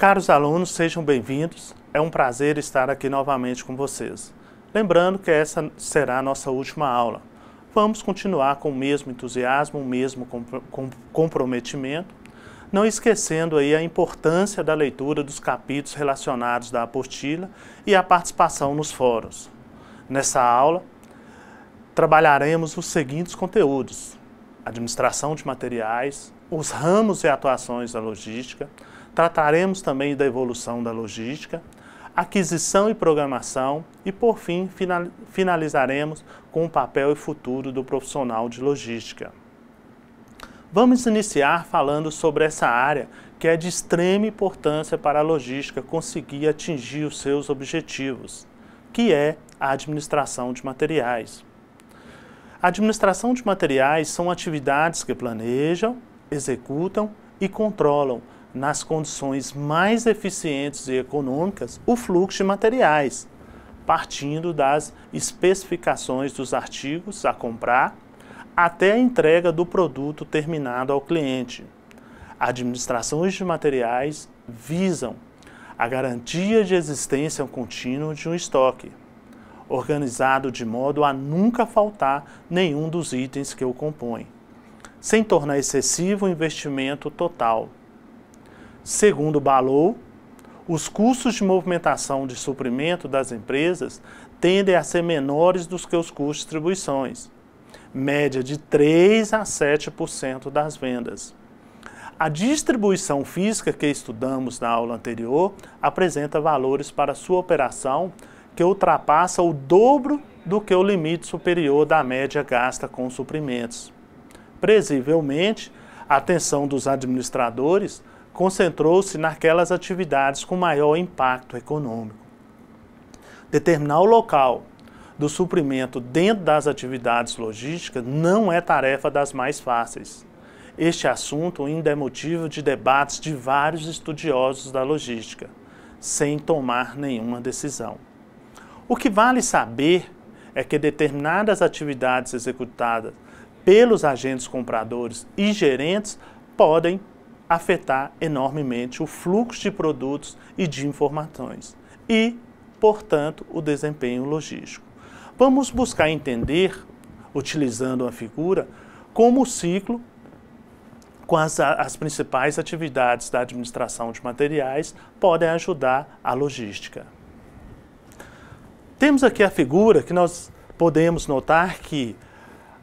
Caros alunos, sejam bem-vindos. É um prazer estar aqui novamente com vocês. Lembrando que essa será a nossa última aula. Vamos continuar com o mesmo entusiasmo, o mesmo comprometimento, não esquecendo aí a importância da leitura dos capítulos relacionados da apostila e a participação nos fóruns. Nessa aula, trabalharemos os seguintes conteúdos: administração de materiais, os ramos e atuações da logística, trataremos também da evolução da logística, aquisição e programação e, por fim, finalizaremos com o papel e futuro do profissional de logística. Vamos iniciar falando sobre essa área que é de extrema importância para a logística conseguir atingir os seus objetivos, que é a administração de materiais. A administração de materiais são atividades que planejam, executam e controlam, nas condições mais eficientes e econômicas, o fluxo de materiais, partindo das especificações dos artigos a comprar até a entrega do produto terminado ao cliente. Administrações de materiais visam a garantia de existência contínua de um estoque, organizado de modo a nunca faltar nenhum dos itens que o compõem, sem tornar excessivo o investimento total. Segundo Ballow, os custos de movimentação de suprimento das empresas tendem a ser menores do que os custos de distribuições, média de 3 a 7% das vendas. A distribuição física que estudamos na aula anterior apresenta valores para sua operação que ultrapassa o dobro do que o limite superior da média gasta com suprimentos. Presumivelmente, a atenção dos administradores concentrou-se naquelas atividades com maior impacto econômico. Determinar o local do suprimento dentro das atividades logísticas não é tarefa das mais fáceis. Este assunto ainda é motivo de debates de vários estudiosos da logística, sem tomar nenhuma decisão. O que vale saber é que determinadas atividades executadas pelos agentes compradores e gerentes podem afetar enormemente o fluxo de produtos e de informações e, portanto, o desempenho logístico. Vamos buscar entender, utilizando uma figura, como o ciclo com as principais atividades da administração de materiais podem ajudar a logística. Temos aqui a figura que nós podemos notar que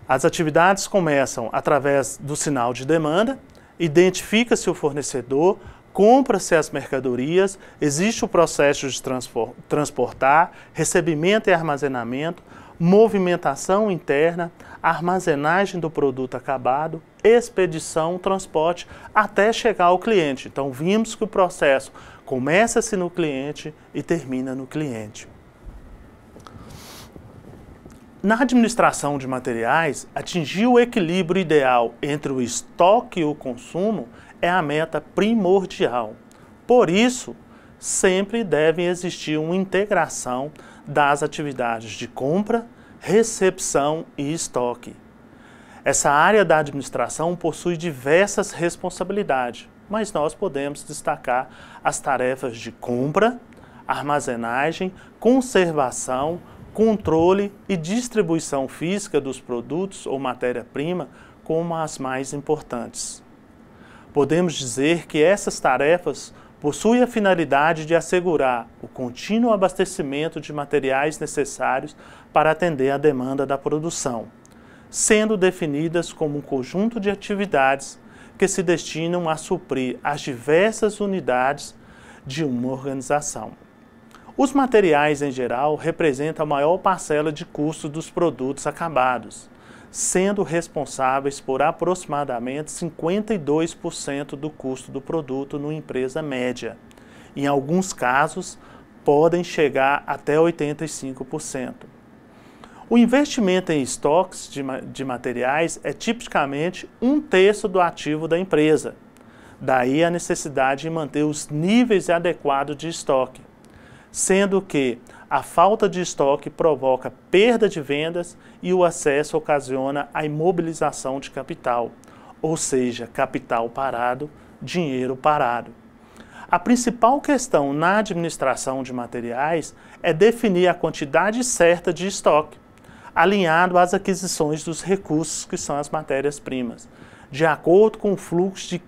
as atividades começam através do sinal de demanda, identifica-se o fornecedor, compra-se as mercadorias, existe o processo de transportar, recebimento e armazenamento, movimentação interna, armazenagem do produto acabado, expedição, transporte, até chegar ao cliente. Então, vimos que o processo começa-se no cliente e termina no cliente. Na administração de materiais, atingir o equilíbrio ideal entre o estoque e o consumo é a meta primordial. Por isso, sempre deve existir uma integração das atividades de compra, recepção e estoque. Essa área da administração possui diversas responsabilidades, mas nós podemos destacar as tarefas de compra, armazenagem, conservação, controle e distribuição física dos produtos ou matéria-prima como as mais importantes. Podemos dizer que essas tarefas possuem a finalidade de assegurar o contínuo abastecimento de materiais necessários para atender à demanda da produção, sendo definidas como um conjunto de atividades que se destinam a suprir as diversas unidades de uma organização. Os materiais, em geral, representam a maior parcela de custo dos produtos acabados, sendo responsáveis por aproximadamente 52% do custo do produto numa empresa média. Em alguns casos, podem chegar até 85%. O investimento em estoques de materiais é tipicamente 1/3 do ativo da empresa. Daí a necessidade de manter os níveis adequados de estoque, sendo que a falta de estoque provoca perda de vendas e o excesso ocasiona a imobilização de capital, ou seja, capital parado, dinheiro parado. A principal questão na administração de materiais é definir a quantidade certa de estoque, alinhado às aquisições dos recursos que são as matérias-primas, de acordo com o fluxo de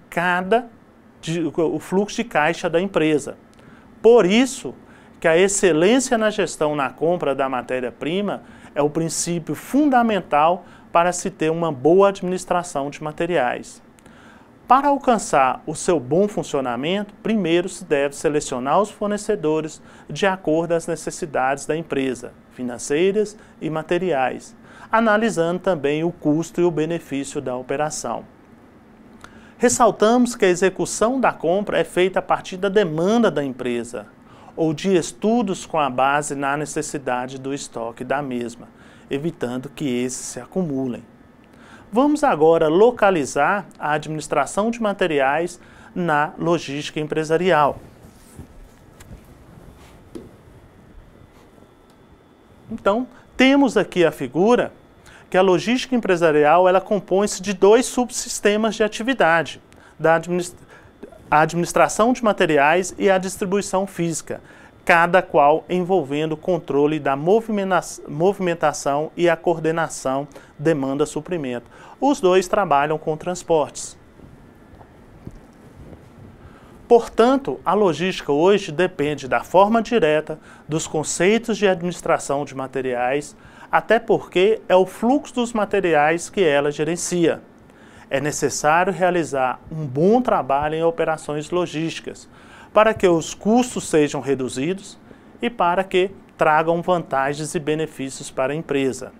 caixa da empresa. Por isso que a excelência na gestão na compra da matéria-prima é o princípio fundamental para se ter uma boa administração de materiais. Para alcançar o seu bom funcionamento, primeiro se deve selecionar os fornecedores de acordo às necessidades da empresa, financeiras e materiais, analisando também o custo e o benefício da operação. Ressaltamos que a execução da compra é feita a partir da demanda da empresa, ou de estudos com a base na necessidade do estoque da mesma, evitando que esses se acumulem. Vamos agora localizar a administração de materiais na logística empresarial. Então, temos aqui a figura que a logística empresarial ela compõe-se de dois subsistemas de atividade, a administração de materiais e a distribuição física, cada qual envolvendo o controle da movimentação e a coordenação demanda-suprimento. Os dois trabalham com transportes. Portanto, a logística hoje depende da forma direta dos conceitos de administração de materiais, até porque é o fluxo dos materiais que ela gerencia. É necessário realizar um bom trabalho em operações logísticas, para que os custos sejam reduzidos e para que tragam vantagens e benefícios para a empresa.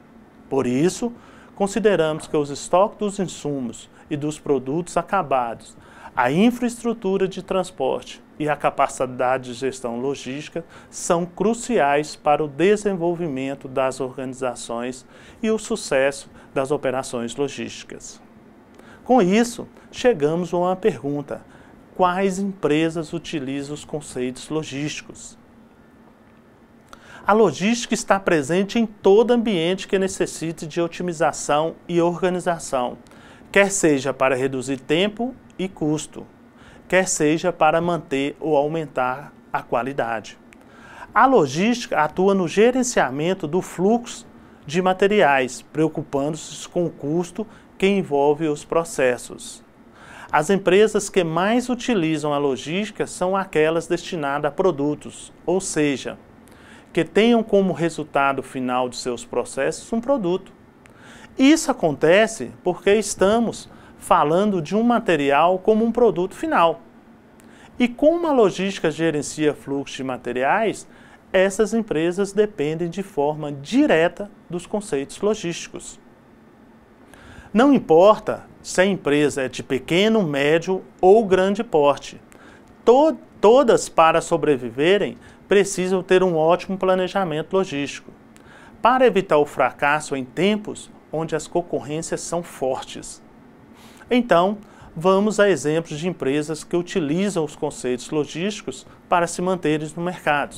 Por isso, consideramos que os estoques dos insumos e dos produtos acabados, a infraestrutura de transporte e a capacidade de gestão logística são cruciais para o desenvolvimento das organizações e o sucesso das operações logísticas. Com isso, chegamos a uma pergunta: quais empresas utilizam os conceitos logísticos? A logística está presente em todo ambiente que necessite de otimização e organização, quer seja para reduzir tempo e custo, quer seja para manter ou aumentar a qualidade. A logística atua no gerenciamento do fluxo de materiais, preocupando-se com o custo que envolve os processos. As empresas que mais utilizam a logística são aquelas destinadas a produtos, ou seja, que tenham como resultado final de seus processos um produto. Isso acontece porque estamos falando de um material como um produto final. E como a logística gerencia fluxo de materiais, essas empresas dependem de forma direta dos conceitos logísticos. Não importa se a empresa é de pequeno, médio ou grande porte. Todas, para sobreviverem, precisam ter um ótimo planejamento logístico, para evitar o fracasso em tempos onde as concorrências são fortes. Então, vamos a exemplos de empresas que utilizam os conceitos logísticos para se manterem no mercado.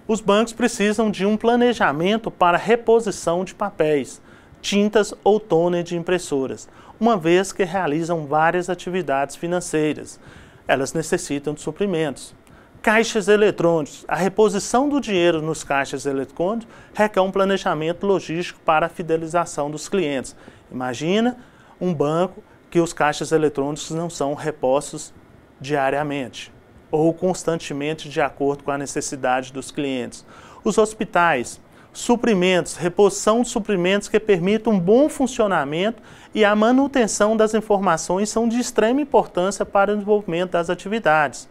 Os bancos precisam de um planejamento para reposição de papéis, tintas ou toner de impressoras, uma vez que realizam várias atividades financeiras. Elas necessitam de suprimentos. Caixas eletrônicos. A reposição do dinheiro nos caixas eletrônicos requer um planejamento logístico para a fidelização dos clientes. Imagina um banco que os caixas eletrônicos não são repostos diariamente ou constantemente de acordo com a necessidade dos clientes. Os hospitais, suprimentos, reposição de suprimentos que permitam um bom funcionamento e a manutenção das informações são de extrema importância para o desenvolvimento das atividades.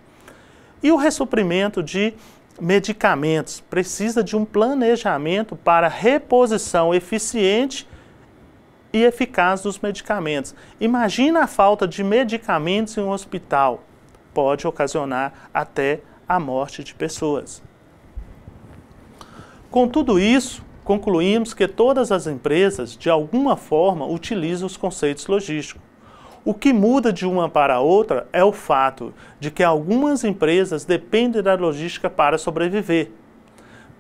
E o ressuprimento de medicamentos precisa de um planejamento para reposição eficiente e eficaz dos medicamentos. Imagina a falta de medicamentos em um hospital. Pode ocasionar até a morte de pessoas. Com tudo isso, concluímos que todas as empresas, de alguma forma, utilizam os conceitos logísticos. O que muda de uma para a outra é o fato de que algumas empresas dependem da logística para sobreviver,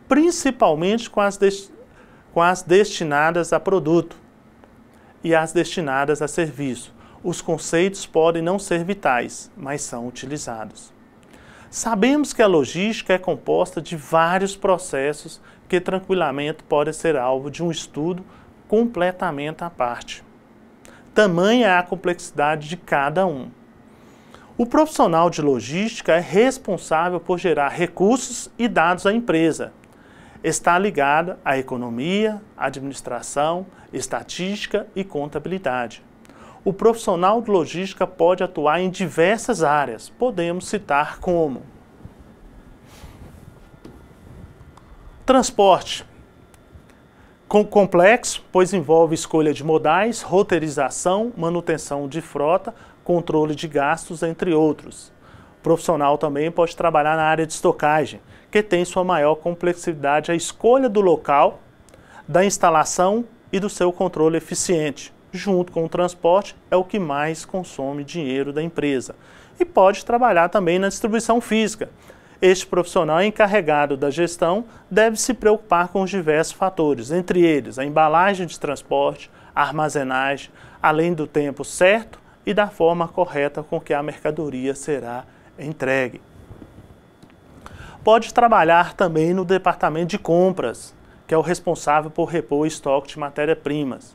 principalmente com as destinadas a produto e as destinadas a serviço. os conceitos podem não ser vitais, mas são utilizados. Sabemos que a logística é composta de vários processos que tranquilamente podem ser alvo de um estudo completamente à parte. Tamanha é a complexidade de cada um. O profissional de logística é responsável por gerar recursos e dados à empresa. Está ligado à economia, administração, estatística e contabilidade. O profissional de logística pode atuar em diversas áreas. Podemos citar como transporte, complexo, pois envolve escolha de modais, roteirização, manutenção de frota, controle de gastos, entre outros. O profissional também pode trabalhar na área de estocagem, que tem sua maior complexidade a escolha do local, da instalação e do seu controle eficiente. Junto com o transporte, é o que mais consome dinheiro da empresa. E pode trabalhar também na distribuição física. Este profissional encarregado da gestão deve se preocupar com os diversos fatores, entre eles a embalagem de transporte, a armazenagem, além do tempo certo e da forma correta com que a mercadoria será entregue. Pode trabalhar também no departamento de compras, que é o responsável por repor o estoque de matérias-primas.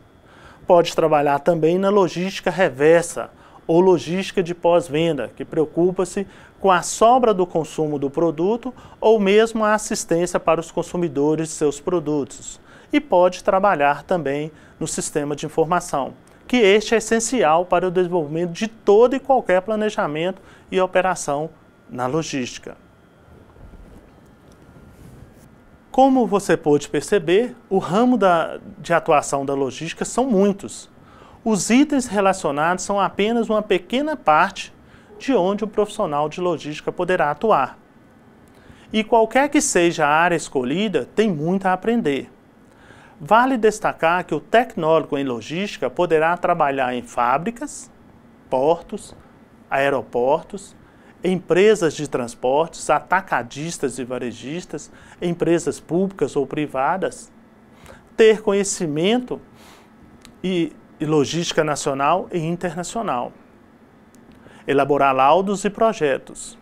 Pode trabalhar também na logística reversa ou logística de pós-venda, que preocupa-se com a sobra do consumo do produto ou mesmo a assistência para os consumidores de seus produtos. E pode trabalhar também no sistema de informação, que este é essencial para o desenvolvimento de todo e qualquer planejamento e operação na logística. Como você pôde perceber, o ramo de atuação da logística são muitos. Os itens relacionados são apenas uma pequena parte de onde o profissional de logística poderá atuar. E qualquer que seja a área escolhida, tem muito a aprender. Vale destacar que o tecnólogo em logística poderá trabalhar em fábricas, portos, aeroportos, empresas de transportes, atacadistas e varejistas, empresas públicas ou privadas, ter conhecimento e logística nacional e internacional, elaborar laudos e projetos,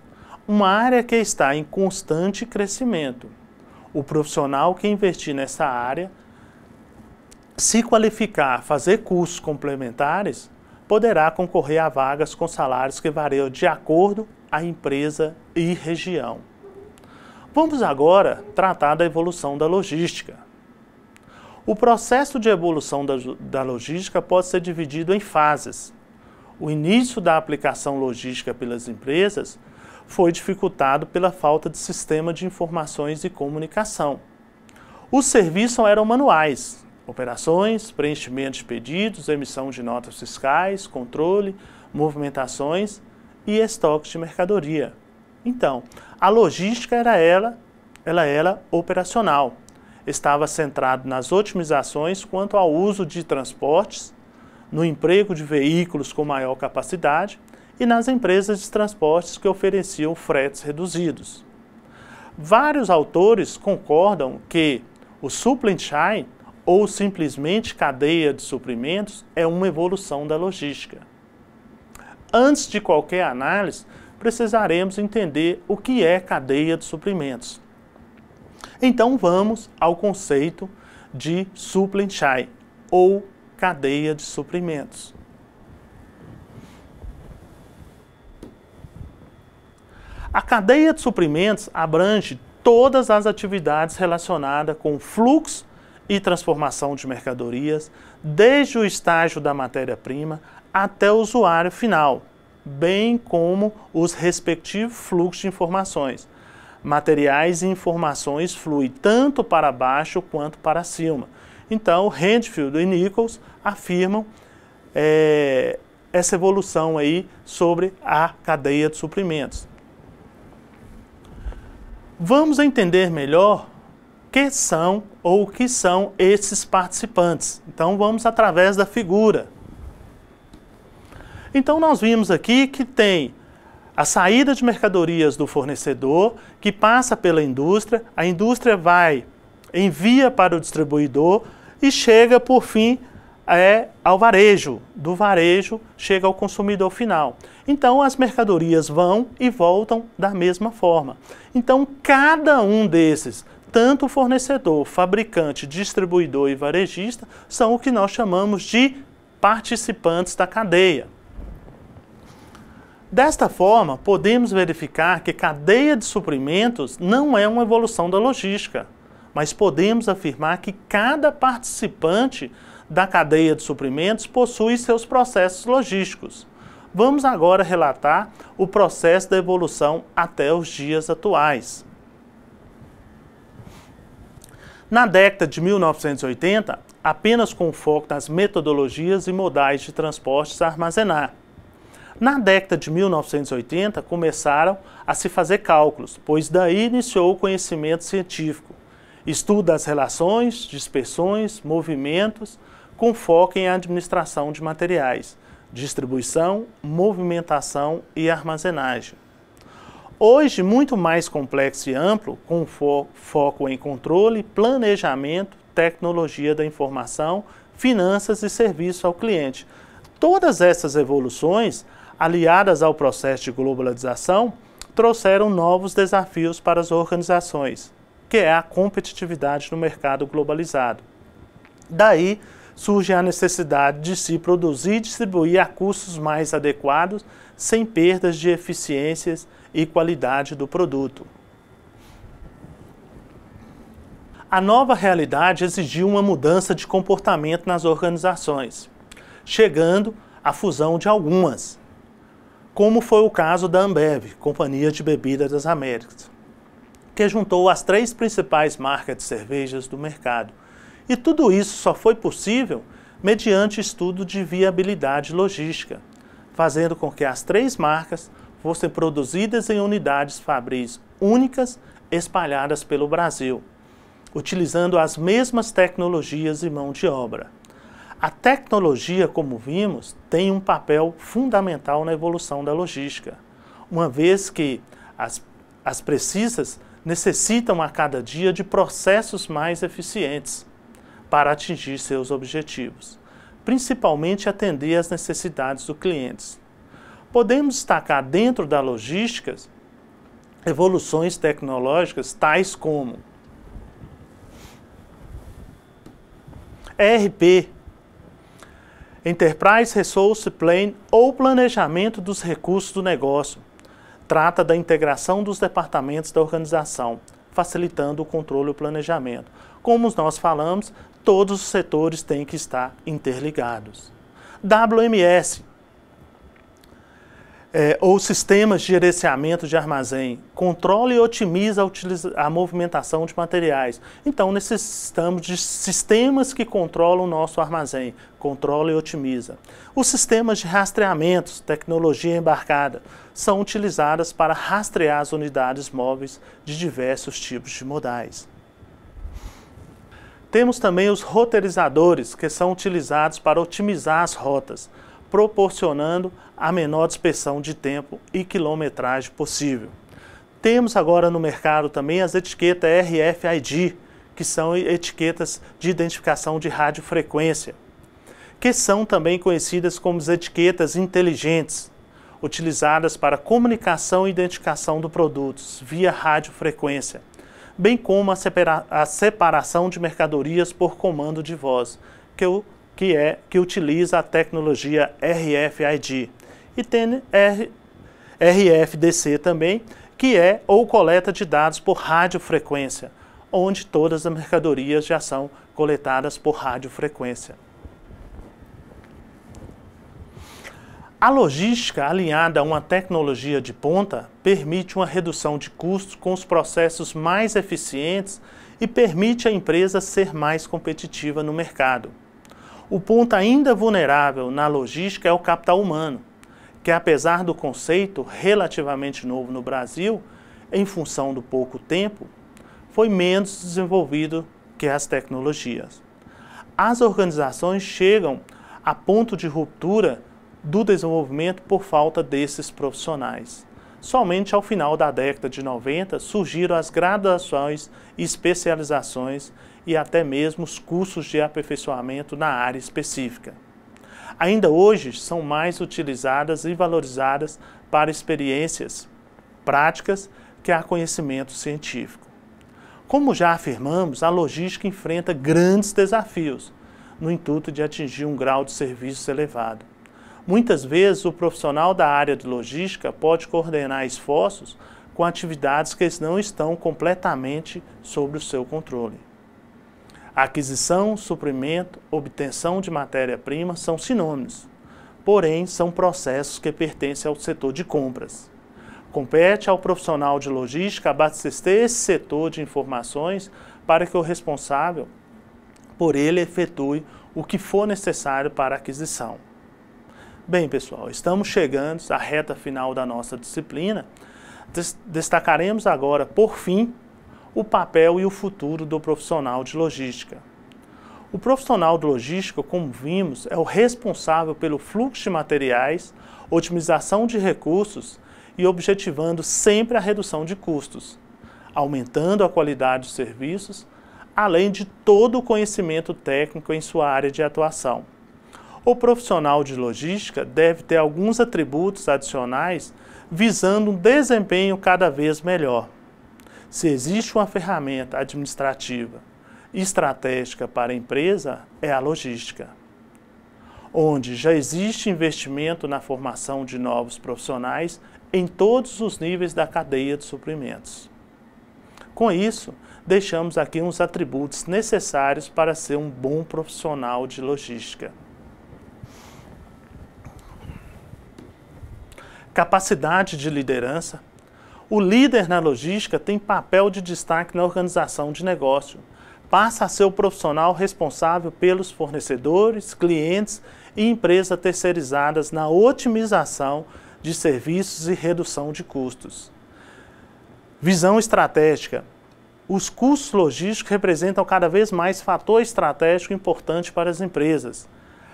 uma área que está em constante crescimento. O profissional que investir nessa área, se qualificar, fazer cursos complementares, poderá concorrer a vagas com salários que variam de acordo à empresa e região. Vamos agora tratar da evolução da logística. O processo de evolução da logística pode ser dividido em fases. O início da aplicação logística pelas empresas foi dificultado pela falta de sistema de informações e comunicação. Os serviços eram manuais: operações, preenchimento de pedidos, emissão de notas fiscais, controle, movimentações e estoques de mercadoria. Então, a logística ela era operacional. Estava centrado nas otimizações quanto ao uso de transportes, no emprego de veículos com maior capacidade e nas empresas de transportes que ofereciam fretes reduzidos. Vários autores concordam que o supply chain, ou simplesmente cadeia de suprimentos, é uma evolução da logística. Antes de qualquer análise, precisaremos entender o que é cadeia de suprimentos. Então vamos ao conceito de supply chain, ou cadeia de suprimentos. A cadeia de suprimentos abrange todas as atividades relacionadas com fluxo e transformação de mercadorias, desde o estágio da matéria-prima até o usuário final, bem como os respectivos fluxos de informações. Materiais e informações fluem tanto para baixo quanto para cima. Então, Handfield e Nichols afirmam essa evolução aí sobre a cadeia de suprimentos. Vamos entender melhor o que são esses participantes. Então, vamos através da figura. Então, nós vimos aqui que tem a saída de mercadorias do fornecedor, que passa pela indústria, a indústria envia para o distribuidor e chega, por fim, ao varejo, do varejo chega ao consumidor final. Então as mercadorias vão e voltam da mesma forma. Então cada um desses, tanto o fornecedor, fabricante, distribuidor e varejista, são o que nós chamamos de participantes da cadeia. Desta forma, podemos verificar que cadeia de suprimentos não é uma evolução da logística, mas podemos afirmar que cada participante da cadeia de suprimentos possui seus processos logísticos. Vamos agora relatar o processo da evolução até os dias atuais. Na década de 1980, apenas com foco nas metodologias e modais de transportes a armazenar. Na década de 1980, começaram a se fazer cálculos, pois daí iniciou o conhecimento científico. Estudo das relações, dispersões, movimentos, com foco em administração de materiais, distribuição, movimentação e armazenagem. Hoje, muito mais complexo e amplo, com foco em controle, planejamento, tecnologia da informação, finanças e serviço ao cliente. Todas essas evoluções, aliadas ao processo de globalização, trouxeram novos desafios para as organizações, que é a competitividade no mercado globalizado. Daí surge a necessidade de se produzir e distribuir a custos mais adequados, sem perdas de eficiências e qualidade do produto. A nova realidade exigiu uma mudança de comportamento nas organizações, chegando à fusão de algumas, como foi o caso da Ambev, Companhia de Bebidas das Américas, que juntou as 3 principais marcas de cervejas do mercado. E tudo isso só foi possível mediante estudo de viabilidade logística, fazendo com que as 3 marcas fossem produzidas em unidades fabris únicas espalhadas pelo Brasil, utilizando as mesmas tecnologias e mão de obra. A tecnologia, como vimos, tem um papel fundamental na evolução da logística, uma vez que as precisas necessitam a cada dia de processos mais eficientes para atingir seus objetivos, principalmente atender às necessidades dos clientes. Podemos destacar dentro da logística evoluções tecnológicas tais como ERP, Enterprise Resource Planning, ou planejamento dos recursos do negócio. Trata da integração dos departamentos da organização, facilitando o controle e o planejamento. Como nós falamos, todos os setores têm que estar interligados. WMS, ou sistemas de gerenciamento de armazém, controla e otimiza a movimentação de materiais. Então necessitamos de sistemas que controlam o nosso armazém, controla e otimiza. Os sistemas de rastreamentos, tecnologia embarcada, são utilizadas para rastrear as unidades móveis de diversos tipos de modais. Temos também os roteirizadores, que são utilizados para otimizar as rotas, proporcionando a menor dispersão de tempo e quilometragem possível. Temos agora no mercado também as etiquetas RFID, que são etiquetas de identificação de radiofrequência, que são também conhecidas como as etiquetas inteligentes, utilizadas para comunicação e identificação de produtos via radiofrequência, bem como a separação de mercadorias por comando de voz, que utiliza a tecnologia RFID, e tem RFDC também, que é ou coleta de dados por radiofrequência, onde todas as mercadorias já são coletadas por radiofrequência. A logística alinhada a uma tecnologia de ponta permite uma redução de custos com os processos mais eficientes e permite à empresa ser mais competitiva no mercado. O ponto ainda vulnerável na logística é o capital humano, que apesar do conceito relativamente novo no Brasil, em função do pouco tempo, foi menos desenvolvido que as tecnologias. As organizações chegam a ponto de ruptura do desenvolvimento por falta desses profissionais. Somente ao final da década de 90 surgiram as graduações e especializações e até mesmo os cursos de aperfeiçoamento na área específica. Ainda hoje são mais utilizadas e valorizadas para experiências práticas que a conhecimento científico. Como já afirmamos, a logística enfrenta grandes desafios no intuito de atingir um grau de serviços elevado. Muitas vezes, o profissional da área de logística pode coordenar esforços com atividades que não estão completamente sob o seu controle. A aquisição, suprimento, obtenção de matéria-prima são sinônimos, porém são processos que pertencem ao setor de compras. Compete ao profissional de logística abastecer esse setor de informações para que o responsável por ele efetue o que for necessário para a aquisição. Bem, pessoal, estamos chegando à reta final da nossa disciplina. Destacaremos agora, por fim, o papel e o futuro do profissional de logística. O profissional de logística, como vimos, é o responsável pelo fluxo de materiais, otimização de recursos e objetivando sempre a redução de custos, aumentando a qualidade dos serviços, além de todo o conhecimento técnico em sua área de atuação. O profissional de logística deve ter alguns atributos adicionais visando um desempenho cada vez melhor. Se existe uma ferramenta administrativa estratégica para a empresa, é a logística, onde já existe investimento na formação de novos profissionais em todos os níveis da cadeia de suprimentos. Com isso, deixamos aqui uns atributos necessários para ser um bom profissional de logística. Capacidade de liderança. O líder na logística tem papel de destaque na organização de negócio. Passa a ser o profissional responsável pelos fornecedores, clientes e empresas terceirizadas na otimização de serviços e redução de custos. Visão estratégica. Os custos logísticos representam cada vez mais fator estratégico importante para as empresas.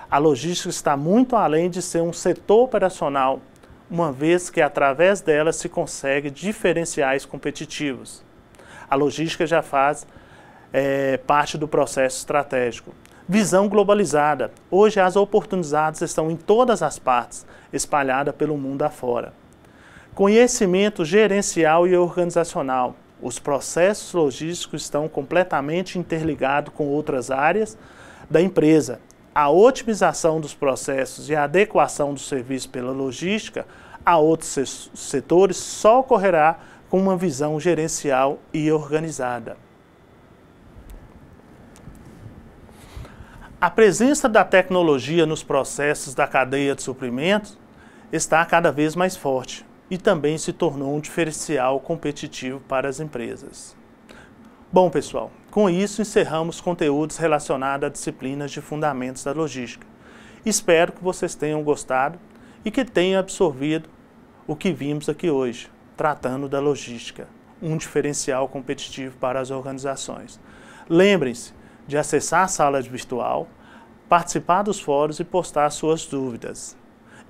A logística está muito além de ser um setor operacional, uma vez que através dela se consegue diferenciais competitivos. A logística já faz parte do processo estratégico. Visão globalizada. Hoje as oportunidades estão em todas as partes, espalhadas pelo mundo afora. Conhecimento gerencial e organizacional. Os processos logísticos estão completamente interligados com outras áreas da empresa. A otimização dos processos e a adequação do serviço pela logística a outros setores só ocorrerá com uma visão gerencial e organizada. A presença da tecnologia nos processos da cadeia de suprimentos está cada vez mais forte e também se tornou um diferencial competitivo para as empresas. Bom, pessoal, com isso encerramos conteúdos relacionados a disciplinas de fundamentos da logística. Espero que vocês tenham gostado e que tenham absorvido o que vimos aqui hoje, tratando da logística, um diferencial competitivo para as organizações. Lembrem-se de acessar a sala virtual, participar dos fóruns e postar suas dúvidas.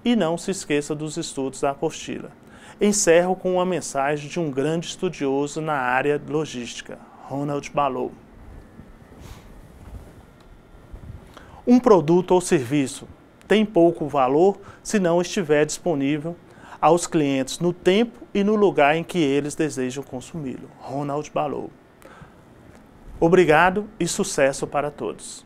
E não se esqueça dos estudos da apostila. Encerro com uma mensagem de um grande estudioso na área de logística, Ronald Ballow. Um produto ou serviço tem pouco valor se não estiver disponível aos clientes no tempo e no lugar em que eles desejam consumi-lo. Ronald Ballow. Obrigado e sucesso para todos.